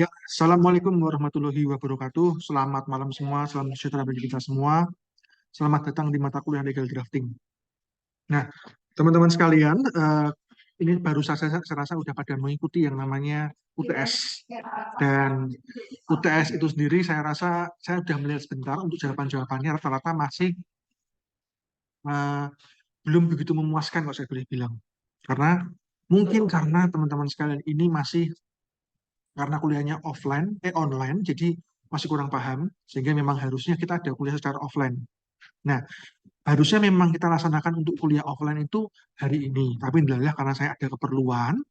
Ya, Assalamualaikum warahmatullahi wabarakatuh. Selamat malam semua, selamat sejahtera bagi kita semua. Selamat datang di mata kuliah Legal Drafting. Nah, teman-teman sekalian, ini baru saja saya rasa sudah pada mengikuti yang namanya UTS. Dan UTS itu sendiri saya rasa saya sudah melihat sebentar untuk jawaban-jawabannya rata-rata masih eh, belum begitu memuaskan kalau saya boleh bilang. Karena mungkin karena teman-teman sekalian ini masih karena kuliahnya online, jadi masih kurang paham, sehingga memang harusnya kita ada kuliah secara offline. Nah, harusnya memang kita laksanakan untuk kuliah offline itu hari ini, tapi adalah karena saya ada keperluan,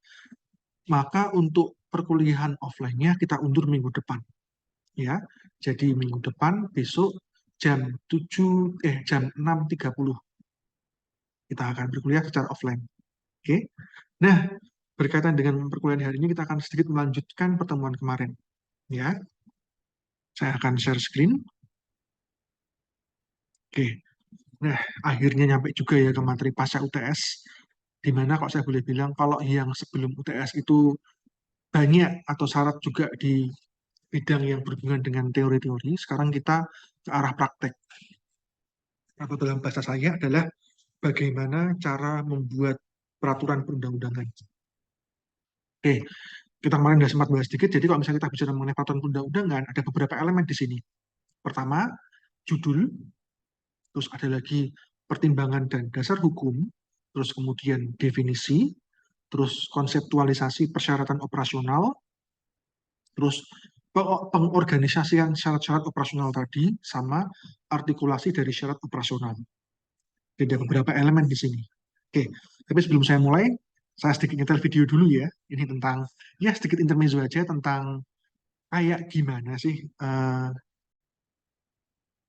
maka untuk perkuliahan offline-nya kita undur minggu depan, ya. Jadi minggu depan besok jam 6.30 kita akan berkuliah secara offline. Oke. Nah, berkaitan dengan perkuliahan hari ini kita akan sedikit melanjutkan pertemuan kemarin, ya. Saya akan share screen. Oke. Nah, akhirnya nyampe juga ya ke materi pasca UTS, di mana kalau saya boleh bilang, kalau yang sebelum UTS itu banyak atau syarat juga di bidang yang berhubungan dengan teori-teori, sekarang kita ke arah praktek. Atau dalam bahasa saya adalah bagaimana cara membuat peraturan perundang-undangan. Oke, kita kemarin sudah sempat bahas sedikit, jadi kalau misalnya kita bicara mengenai peraturan perundang-undangan, ada beberapa elemen di sini. Pertama, judul, terus ada lagi pertimbangan dan dasar hukum, terus kemudian definisi, terus konseptualisasi persyaratan operasional, terus pengorganisasian syarat-syarat operasional tadi, sama artikulasi dari syarat operasional. Jadi ada beberapa elemen di sini. Oke, tapi sebelum saya mulai, saya sedikit nyetel video dulu ya. Ini tentang, ya sedikit intermezzo aja tentang kayak gimana sih,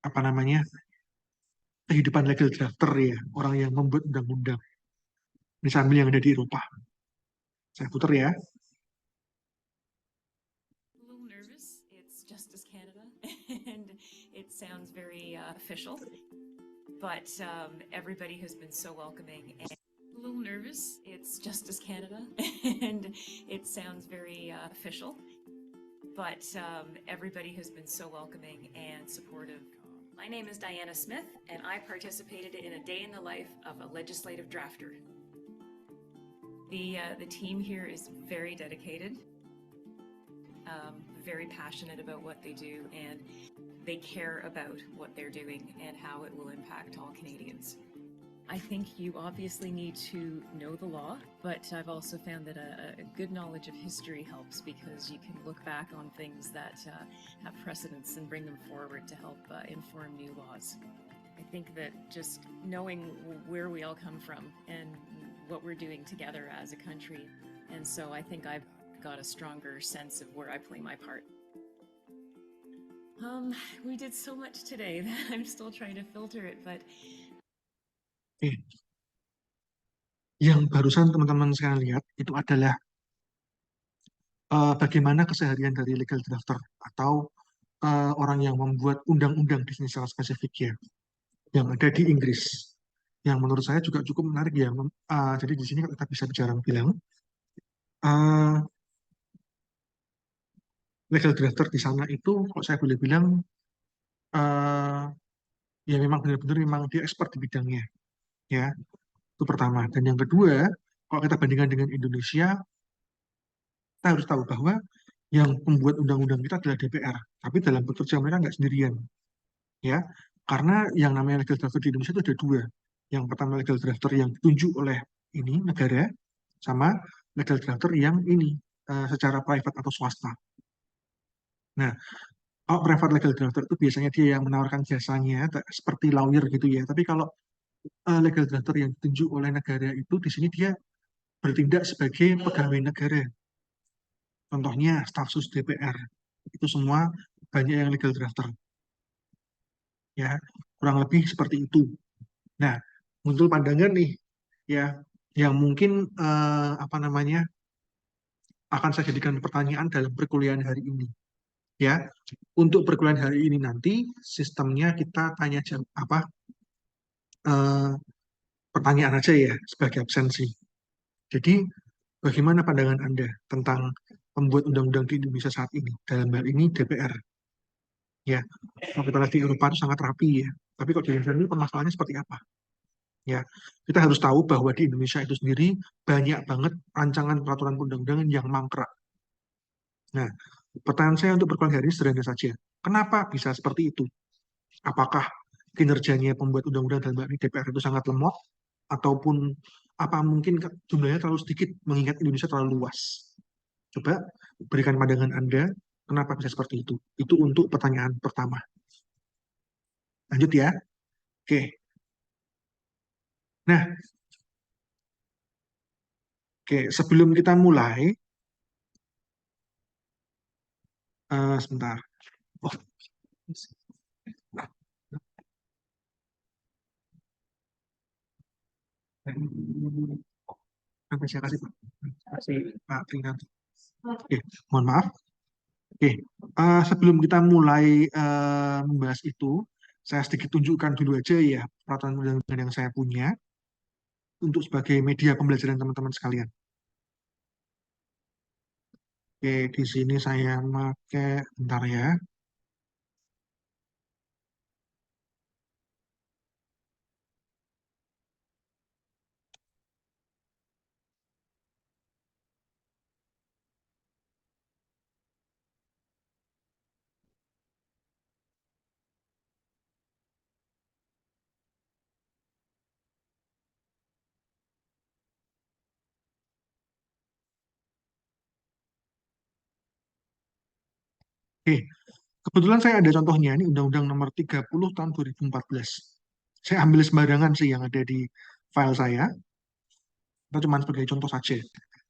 apa namanya, kehidupan legal drafter ya, orang yang membuat undang-undang. Ini sambil yang ada di Eropa. Saya putar ya. A little nervous. It's Justice Canada, and it sounds very official, but everybody has been so welcoming. And a little nervous. It's Justice Canada, and it sounds very official, but everybody has been so welcoming and supportive. My name is Diana Smith, and I participated in a day in the life of a legislative drafter. The team here is very dedicated, very passionate about what they do, and they care about what they're doing and how it will impact all Canadians. I think you obviously need to know the law, but I've also found that a good knowledge of history helps because you can look back on things that have precedence and bring them forward to help inform new laws. I think that just knowing where we all come from and what we're doing together as a country, and so I think I've got a stronger sense of where I play my part. We did so much today that I'm still trying to filter it, but Oke. Yang barusan teman-teman sekalian lihat itu adalah bagaimana keseharian dari legal drafter atau orang yang membuat undang-undang di sini secara spesifik ya, yang ada di Inggris. Yang menurut saya juga cukup menarik ya. Jadi di sini kita bisa bicara bilang uh, legal drafter di sana itu, kalau saya boleh bilang, uh, ya memang benar-benar memang dia expert di bidangnya, ya. Itu pertama. Dan yang kedua, kalau kita bandingkan dengan Indonesia, kita harus tahu bahwa yang membuat undang-undang kita adalah DPR, tapi dalam bekerja mereka nggak sendirian, ya. Karena yang namanya legal drafter di Indonesia itu ada dua. Yang pertama legal drafter yang ditunjuk oleh ini negara, sama legal drafter yang ini secara private atau swasta. Nah, kalau private legal drafter itu biasanya dia yang menawarkan jasanya seperti lawyer gitu ya. Tapi kalau legal drafter yang ditunjuk oleh negara itu di sini dia bertindak sebagai pegawai negara. Contohnya staf sus DPR. Itu semua banyak yang legal drafter, ya. Kurang lebih seperti itu. Nah, muncul pandangan nih, ya, yang mungkin apa namanya akan saya jadikan pertanyaan dalam perkuliahan hari ini, ya. Untuk perkuliahan hari ini nanti sistemnya kita tanya jawab apa, eh, pertanyaan aja ya sebagai absensi. Jadi bagaimana pandangan Anda tentang pembuat undang-undang di Indonesia saat ini. Dalam hal ini DPR. Ya, kalau kita lihat di Eropa itu sangat rapi ya. Tapi kalau di Indonesia ini permasalahannya seperti apa? Ya, kita harus tahu bahwa di Indonesia itu sendiri banyak banget rancangan peraturan undang-undangan yang mangkrak. Nah, pertanyaan saya untuk perkara hari ini sederhana saja. Kenapa bisa seperti itu? Apakah kinerjanya pembuat undang-undang dalam hal ini DPR itu sangat lemot, ataupun apa mungkin jumlahnya terlalu sedikit mengingat Indonesia terlalu luas? Coba berikan pandangan Anda, kenapa bisa seperti itu? Itu untuk pertanyaan pertama. Lanjut ya. Oke. Nah, oke, sebelum kita mulai, sebentar. Oh, nanti saya kasih Pak. Kasih Pak Trinanti. Oke, mohon maaf. Oke, sebelum kita mulai membahas itu, saya sedikit tunjukkan dulu aja ya peraturan undang-undang yang saya punya untuk sebagai media pembelajaran teman-teman sekalian. Oke, di sini saya pakai, bentar ya. Oke, kebetulan saya ada contohnya, ini Undang-Undang Nomor 30 tahun 2014. Saya ambil sembarangan sih yang ada di file saya, itu cuma sebagai contoh saja.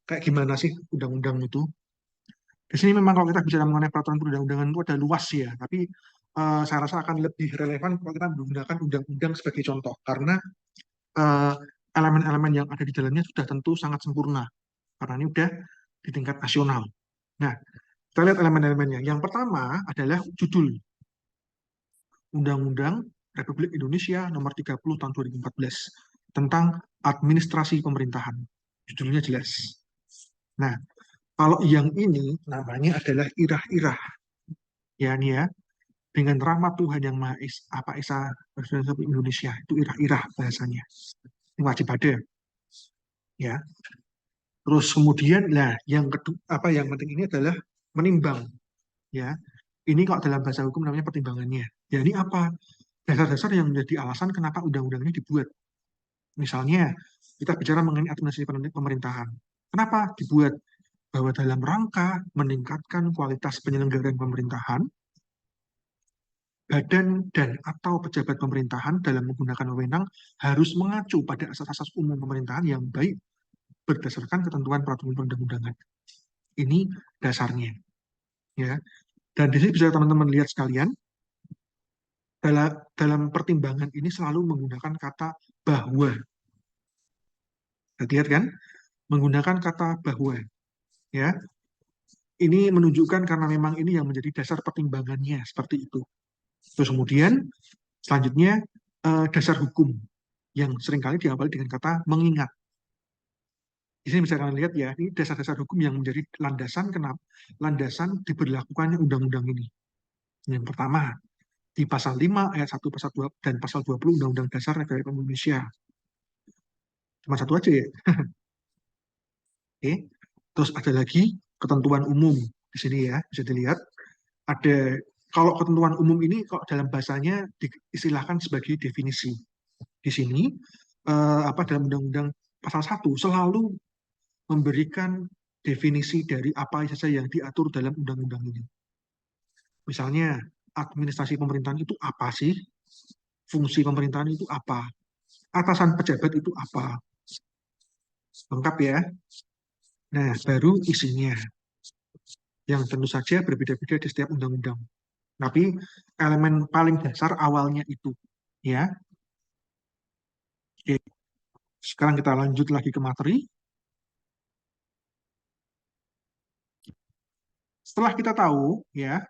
Kayak gimana sih undang-undang itu? Di sini memang kalau kita bicara mengenai peraturan perundang-undangan itu ada luas ya, tapi saya rasa akan lebih relevan kalau kita menggunakan undang-undang sebagai contoh, karena eh, elemen-elemen yang ada di dalamnya sudah tentu sangat sempurna, karena ini udah di tingkat nasional. Nah, kita lihat elemen-elemennya. Yang pertama adalah judul Undang-Undang Republik Indonesia Nomor 30 Tahun 2014 tentang administrasi pemerintahan. Judulnya jelas. Nah, kalau yang ini namanya adalah irah-irah. Ya, nih ya, dengan rahmat Tuhan yang Maha Esa Presiden Republik Indonesia, itu irah-irah bahasanya. Ini wajib ada, ya. Terus kemudian, nah, yang kedua, apa yang penting ini adalah menimbang, ya. Ini kalau dalam bahasa hukum namanya pertimbangannya. Ya, ini apa? Dasar-dasar yang menjadi alasan kenapa undang-undang ini dibuat. Misalnya, kita bicara mengenai administrasi pemerintahan. Kenapa dibuat? Bahwa dalam rangka meningkatkan kualitas penyelenggaraan pemerintahan, badan dan atau pejabat pemerintahan dalam menggunakan wewenang harus mengacu pada asas-asas umum pemerintahan yang baik berdasarkan ketentuan peraturan perundang-undangan. Ini dasarnya, ya. Dan di sini bisa teman-teman lihat sekalian, dalam pertimbangan ini selalu menggunakan kata bahwa. Lihat kan? Menggunakan kata bahwa, ya. Ini menunjukkan karena memang ini yang menjadi dasar pertimbangannya seperti itu. Terus kemudian selanjutnya dasar hukum yang seringkali diawali dengan kata mengingat. Di sini bisa kalian lihat ya, ini dasar-dasar hukum yang menjadi landasan kenapa landasan diberlakukannya undang-undang ini. Yang pertama, di pasal 5 ayat 1 pasal 2 dan pasal 20 Undang-Undang Dasar Negara Republik Indonesia. Cuma satu aja ya. Oke. Terus ada lagi ketentuan umum di sini ya, bisa dilihat ada kalau ketentuan umum ini kalau dalam bahasanya diistilahkan sebagai definisi. Di sini apa dalam Undang-Undang pasal 1 selalu memberikan definisi dari apa saja yang diatur dalam undang-undang ini. Misalnya, administrasi pemerintahan itu apa sih? Fungsi pemerintahan itu apa? Atasan pejabat itu apa? Lengkap ya. Nah, baru isinya yang tentu saja berbeda-beda di setiap undang-undang. Tapi elemen paling dasar awalnya itu, ya. Oke, sekarang kita lanjut lagi ke materi. Setelah kita tahu, ya,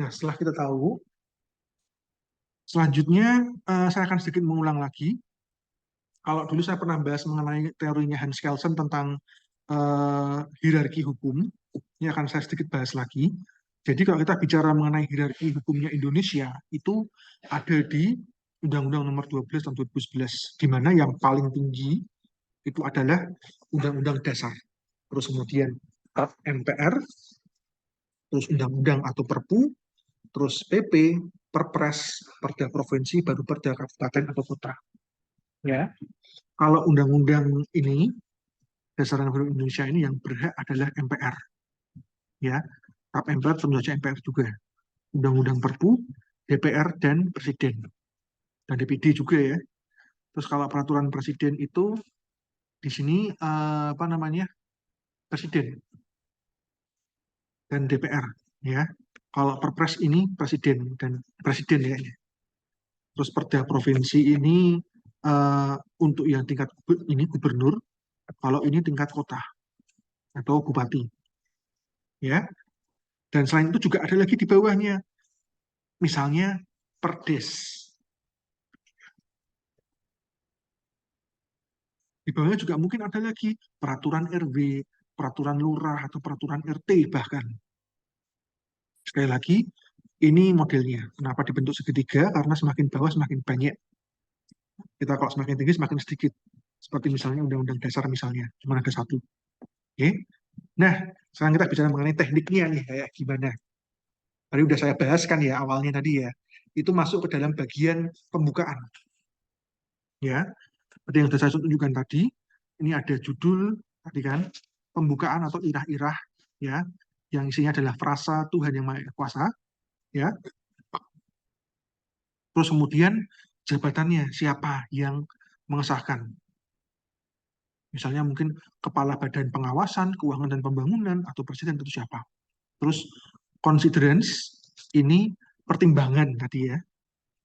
Nah, setelah kita tahu, selanjutnya saya akan sedikit mengulang lagi. Kalau dulu saya pernah bahas mengenai teorinya Hans Kelsen tentang hierarki hukum, ini akan saya sedikit bahas lagi. Jadi kalau kita bicara mengenai hierarki hukumnya Indonesia, itu ada di Undang-Undang Nomor 12 tahun 2011, di mana yang paling tinggi itu adalah Undang-Undang Dasar. Terus kemudian MPR, terus Undang-Undang atau Perpu, terus PP, Perpres, Perda Provinsi, baru Perda Kabupaten atau Kota. Ya, kalau undang-undang ini Dasar Negara Indonesia ini yang berhak adalah MPR. Ya, tahap MPR tentu saja MPR juga. Undang-undang Perpu, DPR dan Presiden dan DPD juga ya. Terus kalau peraturan Presiden itu di sini apa namanya Presiden dan DPR ya. Kalau Perpres ini Presiden dan Presiden ya. Terus Perda Provinsi ini untuk yang tingkat ini gubernur, kalau ini tingkat kota atau bupati ya. Dan selain itu juga ada lagi di bawahnya, misalnya Perdes. Di bawahnya juga mungkin ada lagi peraturan RW, peraturan lurah atau peraturan RT bahkan. Sekali lagi, ini modelnya. Kenapa dibentuk segitiga? Karena semakin bawah semakin banyak. Kita kalau semakin tinggi semakin sedikit. Seperti misalnya Undang-Undang Dasar misalnya, cuma ada satu. Oke. Nah, sekarang kita bicara mengenai tekniknya nih, kayak gimana. Tadi udah saya bahaskan ya awalnya tadi ya. Itu masuk ke dalam bagian pembukaan. Ya, seperti yang sudah saya tunjukkan tadi, ini ada judul tadi kan, pembukaan atau irah-irah ya, yang isinya adalah frasa Tuhan yang Maha Kuasa ya. Terus kemudian jabatannya siapa yang mengesahkan. Misalnya mungkin Kepala Badan Pengawasan Keuangan dan Pembangunan atau Presiden itu siapa. Terus considerance ini pertimbangan tadi ya.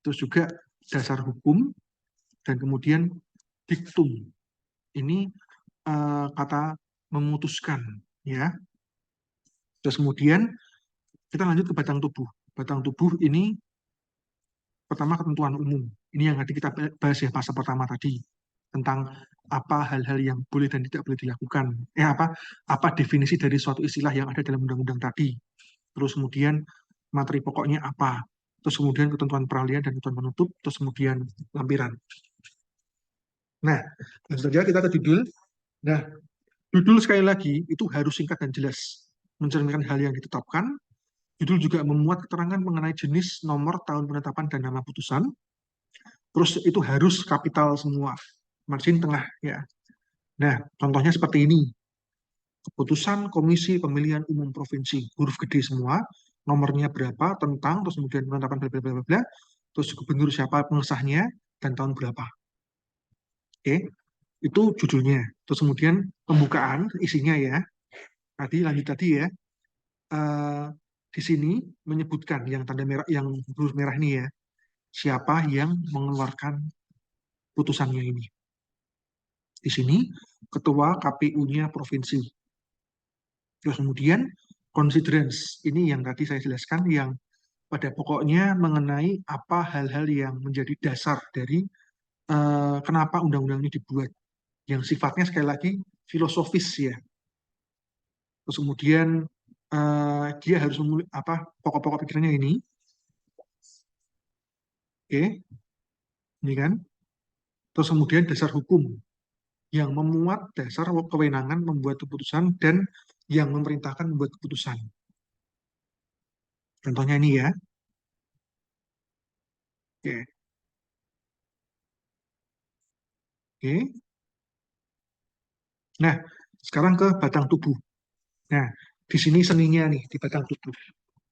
Terus juga dasar hukum dan kemudian diktum. Ini kata memutuskan ya. Terus kemudian kita lanjut ke batang tubuh. Batang tubuh ini pertama ketentuan umum. Ini yang tadi kita bahas ya pasal pertama tadi tentang apa hal-hal yang boleh dan tidak boleh dilakukan. Apa definisi dari suatu istilah yang ada dalam undang-undang tadi. Terus kemudian materi pokoknya apa. Terus kemudian ketentuan peralihan dan ketentuan penutup. Terus kemudian lampiran. Nah, langsung saja kita ke judul. Nah, judul sekali lagi itu harus singkat dan jelas, mencerminkan hal yang ditetapkan. Judul juga memuat keterangan mengenai jenis, nomor, tahun penetapan, dan nama putusan. Terus itu harus kapital semua, margin tengah ya. Nah, contohnya seperti ini. Keputusan Komisi Pemilihan Umum Provinsi, huruf gede semua, nomornya berapa, tentang, terus kemudian penetapan bla bla bla bla, terus gubernur siapa pengesahnya, dan tahun berapa. Oke, itu judulnya. Terus kemudian pembukaan isinya ya. Tadi lanjut tadi ya. Eh, di sini menyebutkan yang tanda merah, yang huruf merah ini ya, siapa yang mengeluarkan putusannya ini. Di sini ketua KPU-nya provinsi. Terus kemudian considerance ini yang tadi saya jelaskan yang pada pokoknya mengenai apa hal-hal yang menjadi dasar dari kenapa undang-undang ini dibuat. Yang sifatnya sekali lagi filosofis ya. Terus kemudian dia harus apa pokok-pokok pikirannya ini. Oke, ini kan. Terus kemudian dasar hukum yang memuat dasar kewenangan membuat keputusan dan yang memerintahkan membuat keputusan. Contohnya ini ya. Oke. Oke. Nah, sekarang ke batang tubuh. Nah, di sini seninya nih di batang tubuh.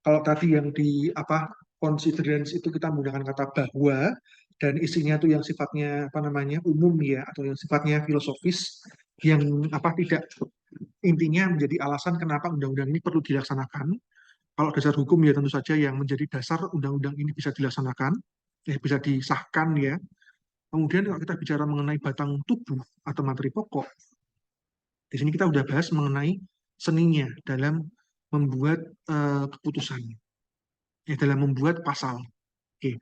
Kalau tadi yang di apa considerance itu kita menggunakan kata bahwa dan isinya tuh yang sifatnya apa namanya umum ya atau yang sifatnya filosofis yang apa tidak intinya menjadi alasan kenapa undang-undang ini perlu dilaksanakan. Kalau dasar hukum ya tentu saja yang menjadi dasar undang-undang ini bisa dilaksanakan, bisa disahkan ya. Kemudian kalau kita bicara mengenai batang tubuh atau materi pokok, di sini kita udah bahas mengenai seninya dalam membuat keputusan. ya dalam membuat pasal. Oke.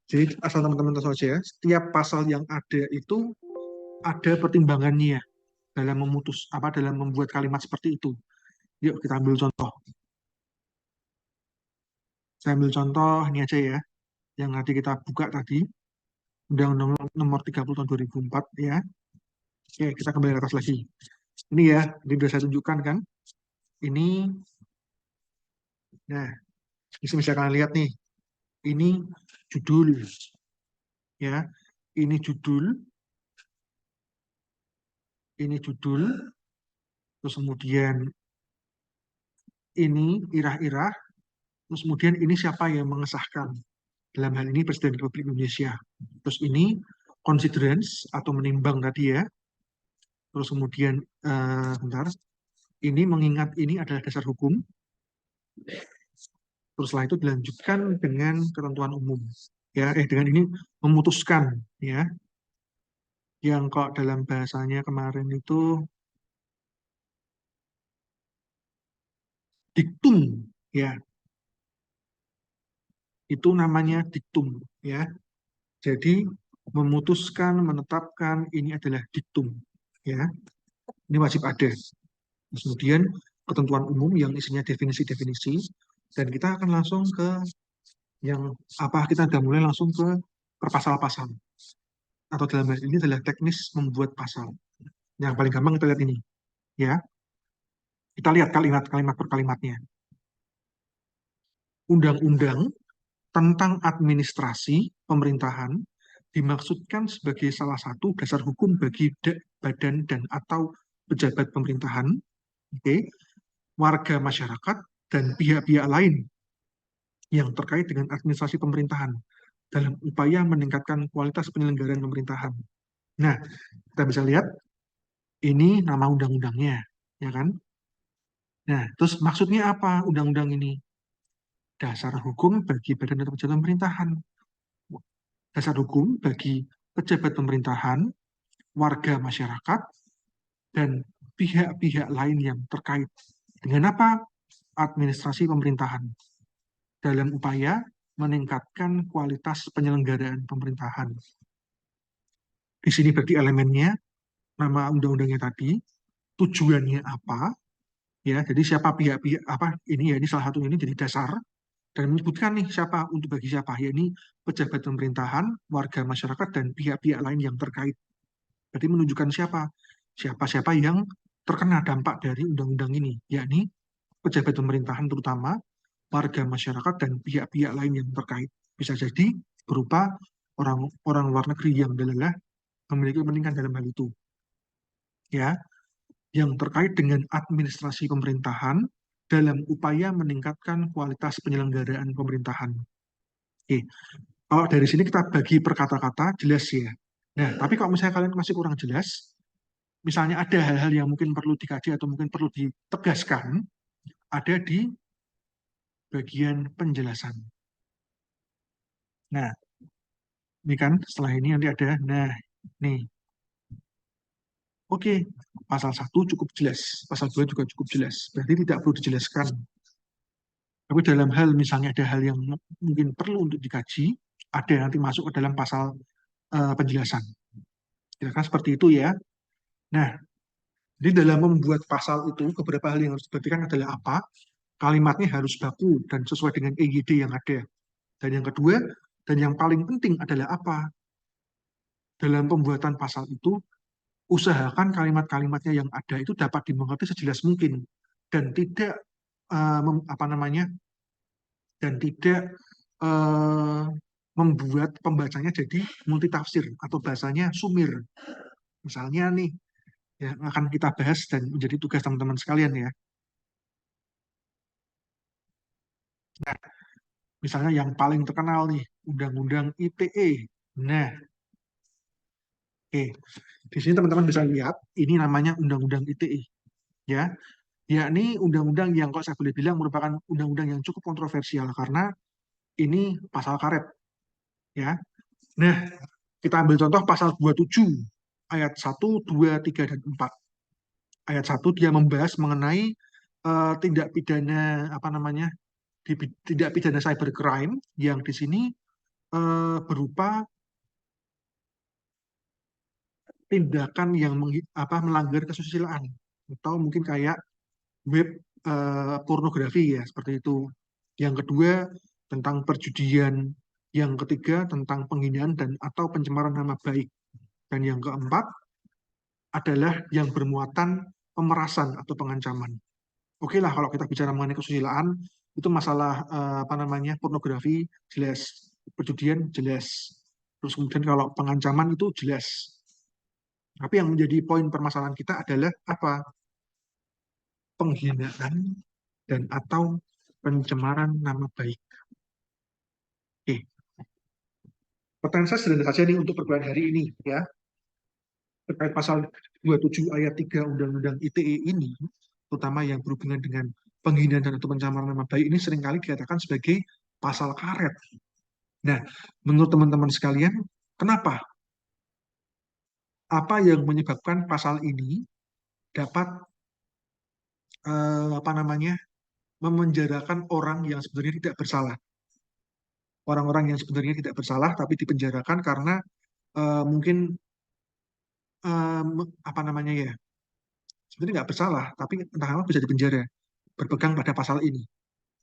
Jadi asal teman-teman tahu saja, setiap pasal yang ada itu ada pertimbangannya dalam dalam membuat kalimat seperti itu. Yuk kita ambil contoh. Saya ambil contoh ini aja ya, yang nanti kita buka tadi, Undang-Undang Nomor 30 tahun 2004 ya. Oke, kita kembali ke atas lagi. Ini ya, ini sudah saya tunjukkan kan. Ini, nah, bisa kalian lihat nih, ini judul ya, ini judul, terus kemudian ini irah-irah, terus kemudian ini siapa yang mengesahkan. Dalam hal ini Presiden Republik Indonesia. Terus ini considerance atau menimbang tadi ya. Terus kemudian bentar, ini mengingat ini adalah dasar hukum. Terus setelah itu dilanjutkan dengan ketentuan umum. Ya, dengan ini memutuskan ya. Yang kok dalam bahasanya kemarin itu diktum ya. Itu namanya diktum ya. Jadi memutuskan, menetapkan ini adalah diktum ya. Ini wajib ada. Kemudian ketentuan umum yang isinya definisi-definisi, dan kita akan langsung ke yang apa, kita udah mulai langsung ke perpasal-pasal, atau dalam hal ini adalah teknis membuat pasal. Yang paling gampang kita lihat ini ya, kita lihat kalimat-kalimat per kalimatnya. Undang-undang tentang administrasi pemerintahan dimaksudkan sebagai salah satu dasar hukum bagi badan dan atau pejabat pemerintahan, okay, warga masyarakat, dan pihak-pihak lain yang terkait dengan administrasi pemerintahan dalam upaya meningkatkan kualitas penyelenggaraan pemerintahan. Nah, kita bisa lihat ini nama undang-undangnya, ya kan? Nah, terus maksudnya apa undang-undang ini? Dasar hukum bagi badan atau pejabat pemerintahan. Dasar hukum bagi pejabat pemerintahan, warga masyarakat, dan pihak-pihak lain yang terkait dengan apa? Administrasi pemerintahan dalam upaya meningkatkan kualitas penyelenggaraan pemerintahan. Di sini bagi elemennya, nama undang-undangnya tadi, tujuannya apa, ya. Jadi siapa pihak-pihak apa ini ya, ini salah satu ini jadi dasar dan menyebutkan nih siapa, untuk bagi siapa, ya ini pejabat pemerintahan, warga masyarakat, dan pihak-pihak lain yang terkait. Jadi menunjukkan siapa yang terkena dampak dari undang-undang ini, yakni pejabat pemerintahan terutama, warga masyarakat, dan pihak-pihak lain yang terkait. Bisa jadi berupa orang luar negeri yang adalah memiliki kepentingan dalam hal itu, ya, yang terkait dengan administrasi pemerintahan dalam upaya meningkatkan kualitas penyelenggaraan pemerintahan. Oke, kalau dari sini kita bagi per kata-kata jelas ya. Nah, tapi kalau misalnya kalian masih kurang jelas, misalnya ada hal-hal yang mungkin perlu dikaji atau mungkin perlu ditegaskan, ada di bagian penjelasan. Nah, ini kan setelah ini nanti ada, nah, nih, oke, pasal 1 cukup jelas, pasal 2 juga cukup jelas, berarti tidak perlu dijelaskan. Tapi dalam hal misalnya ada hal yang mungkin perlu untuk dikaji, ada nanti masuk ke dalam pasal penjelasan. Kira-kira seperti itu ya. Nah, jadi dalam membuat pasal itu, beberapa hal yang harus diperhatikan adalah apa? Kalimatnya harus baku dan sesuai dengan EYD yang ada. Dan yang kedua, dan yang paling penting adalah apa? Dalam pembuatan pasal itu, usahakan kalimat-kalimatnya yang ada itu dapat dimengerti sejelas mungkin dan tidak apa namanya, dan tidak eh, membuat pembacanya jadi multitafsir atau bahasanya sumir. Misalnya nih, yang akan kita bahas dan menjadi tugas teman-teman sekalian ya. Nah, misalnya yang paling terkenal nih, Undang-Undang ITE. Nah, oke, di sini teman-teman bisa lihat, ini namanya Undang-Undang ITE. Ya, yakni undang-undang yang kalau saya boleh bilang merupakan undang-undang yang cukup kontroversial karena ini pasal karet. Ya, nah, kita ambil contoh pasal 27 ayat 1, 2, 3, dan 4. Ayat 1 dia membahas mengenai tindak pidana apa namanya, tindak pidana cybercrime yang di sini berupa tindakan yang melanggar kesusilaan atau mungkin kayak web pornografi ya seperti itu. Yang kedua tentang perjudian, yang ketiga tentang penghinaan dan atau pencemaran nama baik, dan yang keempat adalah yang bermuatan pemerasan atau pengancaman. Oke lah kalau kita bicara mengenai kesusilaan itu masalah apa namanya pornografi jelas, perjudian jelas, terus kemudian kalau pengancaman itu jelas. Tapi yang menjadi poin permasalahan kita adalah apa? Penghinaan dan atau pencemaran nama baik. Oke, pertanyaan saya sederhana saja nih untuk perkuliahan hari ini ya. Terkait pasal 27 ayat 3 Undang-Undang ITE ini, terutama yang berhubungan dengan penghinaan dan atau pencemaran nama baik ini seringkali dikatakan sebagai pasal karet. Nah, menurut teman-teman sekalian, kenapa? Apa yang menyebabkan pasal ini dapat apa namanya memenjarakan orang yang sebenarnya tidak bersalah? Orang-orang yang sebenarnya tidak bersalah tapi dipenjarakan karena mungkin apa namanya ya sebenarnya nggak bersalah tapi entah apa bisa dipenjara berpegang pada pasal ini.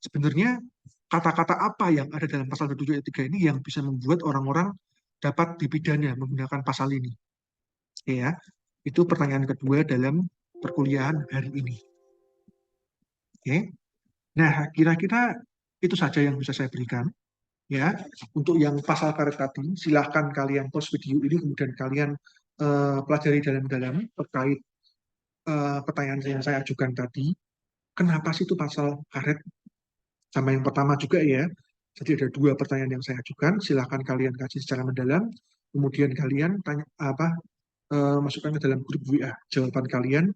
Sebenarnya kata-kata apa yang ada dalam pasal 27 ayat 3 ini yang bisa membuat orang-orang dapat dipidana menggunakan pasal ini? Ya, itu pertanyaan kedua dalam perkuliahan hari ini. Oke. Nah, kira-kira itu saja yang bisa saya berikan. Ya, untuk yang pasal karet tadi, silahkan kalian pause video ini, kemudian kalian pelajari dalam-dalam terkait pertanyaan yang saya ajukan tadi. Kenapa sih itu pasal karet? Sama yang pertama juga ya. Jadi ada dua pertanyaan yang saya ajukan. Silahkan kalian kaji secara mendalam. Kemudian kalian tanya apa masukkan ke dalam grup WA jawaban kalian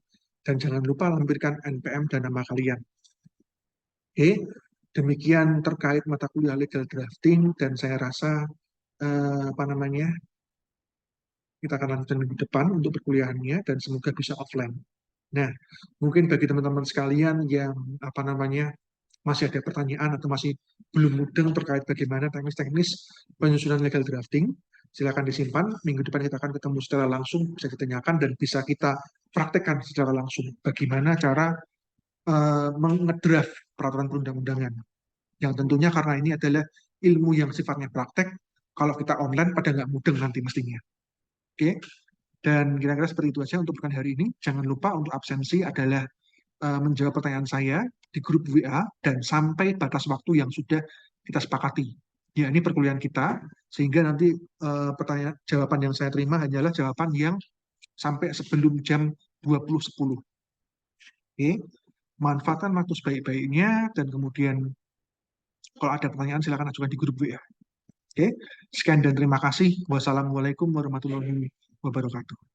dan jangan lupa lampirkan NPM dan nama kalian. Oke, demikian terkait mata kuliah legal drafting dan saya rasa apa namanya kita akan lanjutkan minggu depan untuk perkuliahannya dan semoga bisa offline. Nah, mungkin bagi teman-teman sekalian yang apa namanya masih ada pertanyaan atau masih belum mudeng terkait bagaimana teknis-teknis penyusunan legal drafting, silakan disimpan. Minggu depan kita akan ketemu secara langsung, bisa ditanyakan dan bisa kita praktekkan secara langsung. Bagaimana cara mengedraft peraturan perundang-undangan. Yang tentunya karena ini adalah ilmu yang sifatnya praktek, kalau kita online pada nggak mudeng nanti mestinya. Oke, dan kira-kira seperti itu saja untuk pekan hari ini. Jangan lupa untuk absensi adalah menjawab pertanyaan saya di grup WA dan sampai batas waktu yang sudah kita sepakati. Ya, ini perkuliahan kita, sehingga nanti pertanyaan jawaban yang saya terima hanyalah jawaban yang sampai sebelum jam 20.10. Oke, manfaatkan waktu sebaik-baiknya dan kemudian kalau ada pertanyaan silakan ajukan di grup WA. Oke, sekian dan terima kasih. Wassalamualaikum warahmatullahi wabarakatuh.